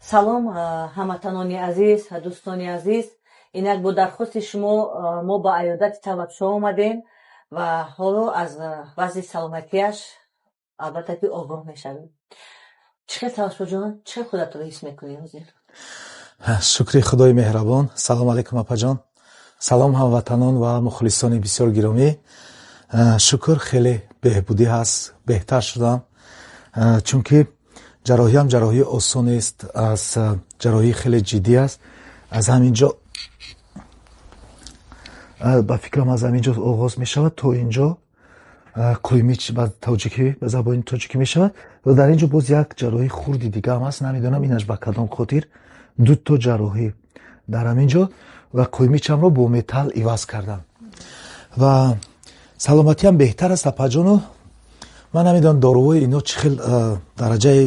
салом ҳамватанони азиз, дӯстони азиз. Инак бо дархости шумо мо ба аёдати талабшоҳ омадем ва ҳоло аз вазъи саломатияш албатта ки огоҳ мешавем. чӣ талабшоҳ чӣ худатро ҳис мекунӣ ҳозир? шукри худои меҳрабон. салом алейкум апаҷон. салом ҳамватанон ва мухлисони бисёр гиромӣ. шукр, хеле беҳбудӣ ҳаст, беҳтар шудам, чунки ҷарроҳиам ҷарроҳии осон нест, аз ҷарроҳӣ хеле ҷиддӣ аст. аз ҳаминҷо ба фикрам аз ҳаминҷо оғоз мешавад то инҷо қӯймич ба тоҷикӣ, ба забони тоҷикӣ мешавад ва дар инҷо боз як ҷарроҳии хурди дигаам ҳаст. намедонам инаш ба кадом хотир. дуто ҷарроҳӣ дар ҳаминҷо ва қӯймичамро бо металл иваз кардам ва саломатиам беҳтар аст апаҷону. ман намедонам доруҳои ино чӣ хел дараҷаи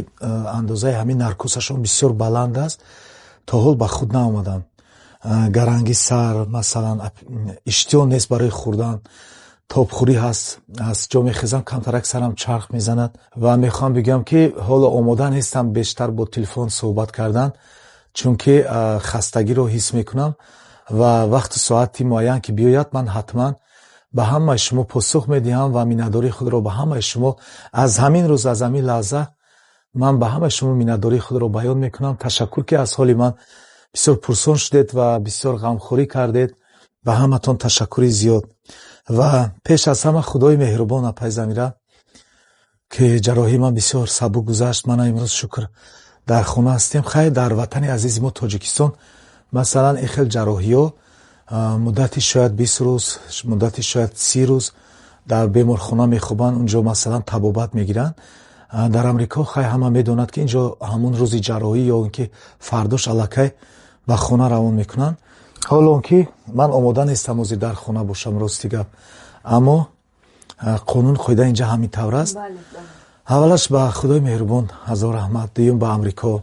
андозаи ҳамин наркозашон бисёр баланд аст. то ҳол ба худ наомадам. гаранги сар, масалан иштиҳо нест барои хӯрдан, тобхӯрӣ ҳаст, аз ҷо мехезам камтарак сарам чарх мезанад ва мехоҳам бигӯям ки ҳоло омода нестам бештар бо телефон суҳбат кардан, чунки хастагиро ҳис мекунам ва вақту соати муайян ки биёяд ман ҳатман ба ҳамаи шумо посух медиҳам ва миннатдории худро ба ҳамаи шумо аз ҳамин рӯз, аз ҳамин лаҳза ман ба ҳамаи шумо миннатдории худро баён мекунам. ташаккур ки аз ҳоли ман бисёр пурсон шудед ва бисёр ғамхӯрӣ кардед. ба ҳаматон ташаккури зиёд. ва пеш аз ҳама худои меҳрубон апай замира ки ҷарроҳии ман бисёр сабук гузашт. мана имрӯз шукр дар хона ҳастем. хай дар ватани азизи мо Тоҷикистон масалан ин хел ҷарроҳиҳо муддати шояд 20 рӯз, муддати шояд 30 рӯз дар беморхона мехӯбанд, унҷо масалан табобат мегиранд. дар амрико хай ҳама медонад ки инҷо ҳамун рӯзи ҷарроҳӣ ё ин ки фардош аллакай ба хона равон мекунанд. ҳоло он ки ман омода нестам ҳозир дар хона бошам, рости гап, аммо қонун қоида инҷа ҳамин тавр аст. аввалаш ба худои меҳрубон ҳазор раҳмат, дуюм ба амрико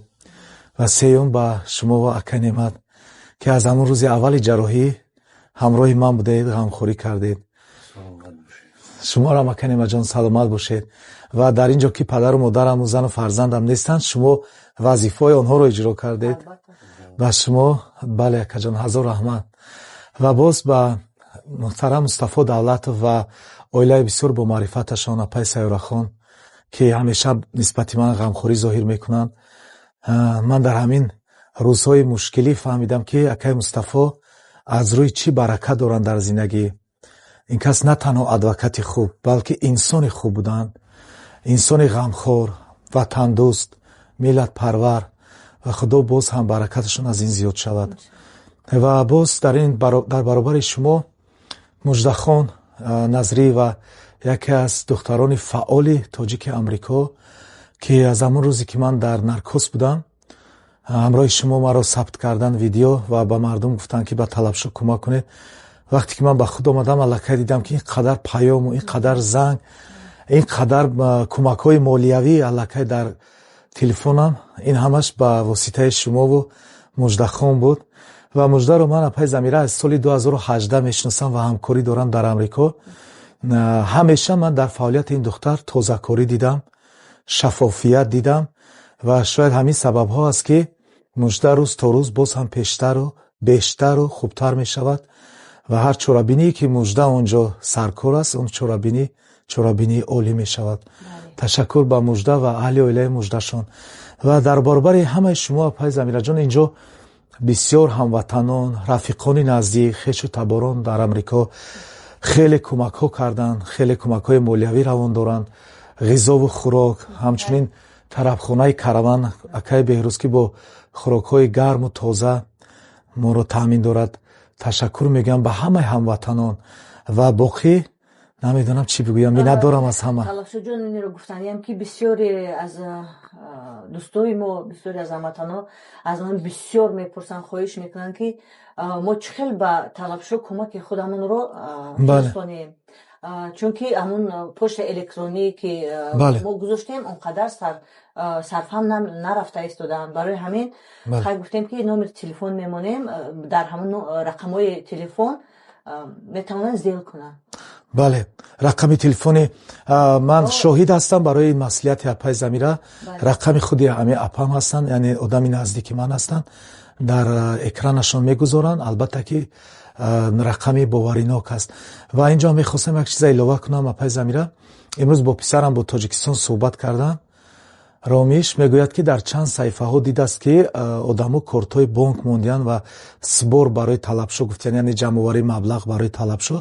ва сеюм ба шумо ва акай Неъмат ки аз ҳамун рӯзи аввали ҷарроҳӣ ҳамроҳи ман будед, ғамхӯрӣ кардед. шумоам акай Неъматҷон саломат бошед. ва дар ин ҷо ки падару модараму зану фарзандам нестанд, шумо вазифаи онҳоро иҷро кардед. ба шумо бале акаҷон ҳазор раҳмат. ва боз ба муҳтарам Мустафо Давлатов ва оилаи бисёр бо маърифаташон, апай Сайёрахон ки ҳамеша нисбати ман ғамхӯрӣ зоҳир мекунанд. ман дар ҳамин рӯзҳои мушкилӣ фаҳмидам ки акай Мустафо аз рӯи чӣ баракат доранд дар зиндагӣ. ин кас на танҳо адвокати хуб, балки инсони хуб буданд, инсони ғамхор, ватандӯст, миллатпарвар ва худо боз ҳам баракаташон аз ин зиёд шавад. ва боз дар баробари шумо Муждахон Назрӣ ва яке аз духтарони фаъоли тоҷики амрико ки аз ҳамон рӯзе ки ман дар наркоз будам ҳамроҳи шумо маро сабт кардан видео ва ба мардум гуфтанд ки ба талабшо кӯмак кунед. вақте ки ман ба худ омадам аллакай дидам ки ин қадар паёму ин қадар занг, ин қадар кӯмакҳои молиявӣ аллакай дар телефонам, ин ҳамаш ба воситаи шумову Муждахон буд. ва Муждаро ман апай замира аз соли 2018 мешиносам ва ҳамкорӣ дорам дар амрико. ҳамеша ман дар фаъолияти ин духтар тозакорӣ дидам, шаффофият дидам ва шояд ҳамин сабабҳо аст ки Мужда рӯз то рӯз боз ҳам пештару бештару хубтар мешавад ва ҳар чорабиние ки Мужда онҷо саркор аст, он чорабинии олӣ мешавад. ташаккур ба Мужда ва аҳли оилаи Муждашон. ва дар баробари ҳамаи шумо апай замираҷон инҷо бисёр ҳамватанон, рафиқони наздик, хешу таборон дар амрико хеле кӯмакҳо карданд, хеле кӯмакҳои молиявӣ равон доранд, ғизову хӯрок, ҳамчунин тарабхонаи Караван акай Беҳрӯз ки бо хӯрокҳои гарму тоза моро таъмин дорад. ташаккур мегӯям ба ҳамаи ҳамватанон ва боқӣ намедонам чӣ бигӯям. миннат дорам аз ҳама. талашоҷон инро гуфтаниям ки бисёре аз дӯстои мо, бисёре аз ҳамватанон аз ман бисёр мепурсанд, хоҳиш мекунанд ки мо чӣ хел ба талабшо кӯмаки худамонро расонем, чунки ҳамун почта электронӣ ки мо гузоштем он қадар сарфам нарафта истодаанд. барои ҳамин хай гуфтем ки номери телефон мемонем, дар ҳамун рақамҳои телефон метавонанд зел кунанд. бале, рақами телефони ман шоҳид ҳастам барои ин маслиҳати апаи замира. Рақами худи ҳами апам ҳастанд, яъне одами наздики ман ҳастанд. Дар экранашон мегузоранд. Албатта ки рақами боваринок аст. Ва инҷо мехостам як чиза илова кунам. Апаи замира, имрӯз бо писарам бо Тоҷикистон суҳбат кардам. Ромиш мегӯяд ки дар чанд саҳифаҳо дидааст ки одамо кортҳои бонк мондиян ва сбор барои талабшо гуфтиян, яъне ҷамъоварии маблағ барои талабшо.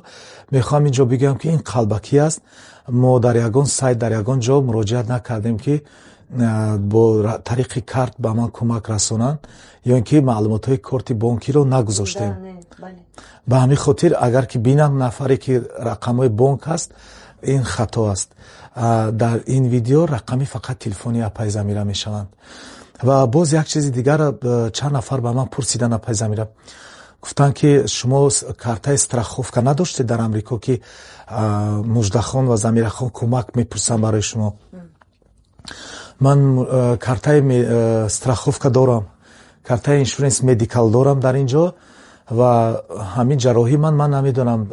Мехоҳам инҷо бигӯям ки ин қалбакӣ аст. мо дар ягон сайт, дар ягон ҷо муроҷиат накардем ки бо тариқи карт ба ман кӯмак расонанд ё ин ки маълумотҳои корти бонкиро нагузоштем. Ба ҳамин хотир агар ки бинам нафаре ки рақамҳои бонк аст, ин хато аст. дар ин видео рақами фақат телефони апаи замира мешаванд. Ва боз як чизи дигар, чанд нафар ба ман пурсидан апаи замира. Гуфтанд ки шумо картаи страховка надоштед дар Амрико ки Муждахон ва Замирахон кӯмак мепурсанд барои шумо. Ман картаи страховка дорам, картаи иншуренс медикал дорам дар ин ҷо ва ҳамин ҷарроҳӣ ман намедонам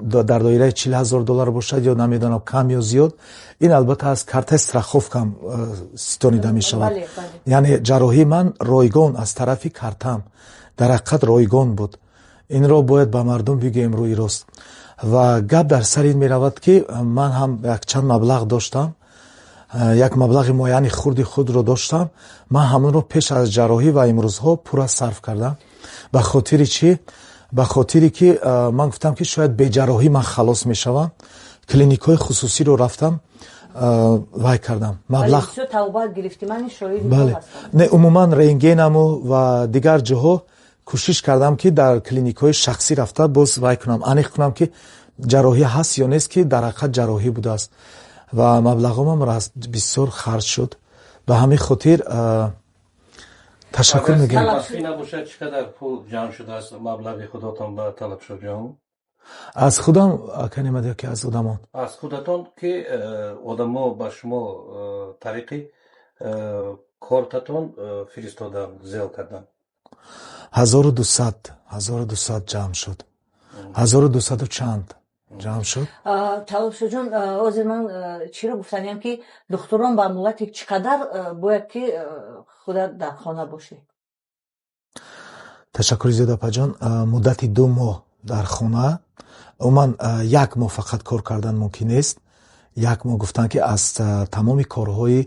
дар доираи $40,000 бошад ё намедонам кам ё зиёд. Ин албатта аз картаи страховкам ситонида мешавад. Яъне ҷарроҳии ман ройгон аз тарафи картам дар ҳақиқат ройгон буд. Инро бояд ба мардум бигӯем рӯи рост. Ва гап дар сар ин меравад ки ман ҳам якчанд маблағ доштам, як маблағи муайяни хурди худро доштам. Ман ҳамонро пеш аз ҷарроҳӣ ва имрӯзҳо пура сарф кардам. ба хотири чӣ? ба хотире ки ман гуфтам ки шояд беҷарроҳӣ ман халос мешавам. Клиникҳои хусусиро рафтам, вай кардам. Маблағ бале, не умуман рентгенаму ва дигар ҷоҳо кӯшиш кардам ки дар клиникҳои шахсӣ рафта боз вай кунам, аниқ кунам ки ҷарроҳӣ ҳаст ё нест ки дар ҳақиқат ҷарроҳӣ будааст. Ва маблағомам бисёр харҷ шуд. Ба ҳамин хотир ташаккур мегӯям. Набошад чӣ қадар пул ҷамъ шудааст маблағи худотон ба талабшоҷон? аз худам канемад ки аз одамон? аз худатон ки одамо ба шумо тариқи кортатон фиристодан, зел кардан. 1200 ҷамъ шуд. 1200 чанд ҷамъ шуд. Талабшоҷон, ҳозир ман чиро гуфтанем ки духтурон ба муддати чӣ қадар бояд ки худат дар хона бошӣ? Ташаккури зиёд апаҷон. Муддати 2 моҳ дар хона. умуман 1 моҳ фақат кор кардан мумкин нест. 1 моҳ гуфтанд ки аз тамоми корҳои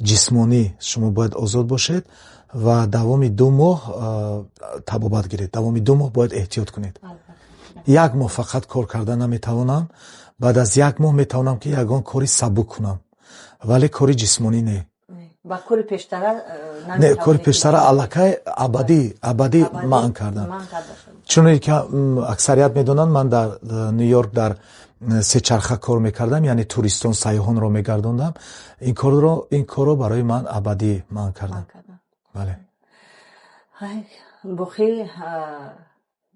ҷисмонӣ шумо бояд озод бошед ва давоми 2 моҳ табобат гиред. Давоми 2 моҳ бояд эҳтиёт кунед. 1 моҳ фақат кор кардан наметавонам. Баъд аз 1 моҳ метавонам ки ягон кори сабук кунам, вале кори ҷисмонӣ не. Ба кори пештара не, кори пештара аллакай абадӣ маън кардам. чуне ки аксарият медонанд, ман дар Нью-Йорк дар сечарха кор мекардам, яъне туристон, сайёҳонро мегардондам. Ин корро барои ман абадӣ маън кардам. бале. бохи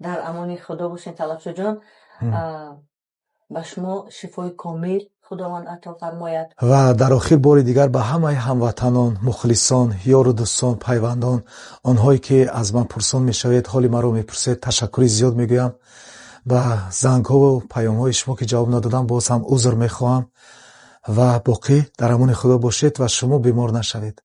дар амони худо бошед талабшоҷон. ба шумо шифои комил худованд ато фармояд. ва дар охир бори дигар ба ҳамаи ҳамватанон, мухлисон, ёру дӯстон, пайвандон, онҳое ки аз ман пурсон мешавед, ҳоли маро мепурсед, ташаккури зиёд мегӯям. ба зангҳову паёмҳои шумо ки ҷавоб надодам боз ҳам узр мехоҳам ва боқӣ дар амони худо бошед ва шумо бемор нашавед.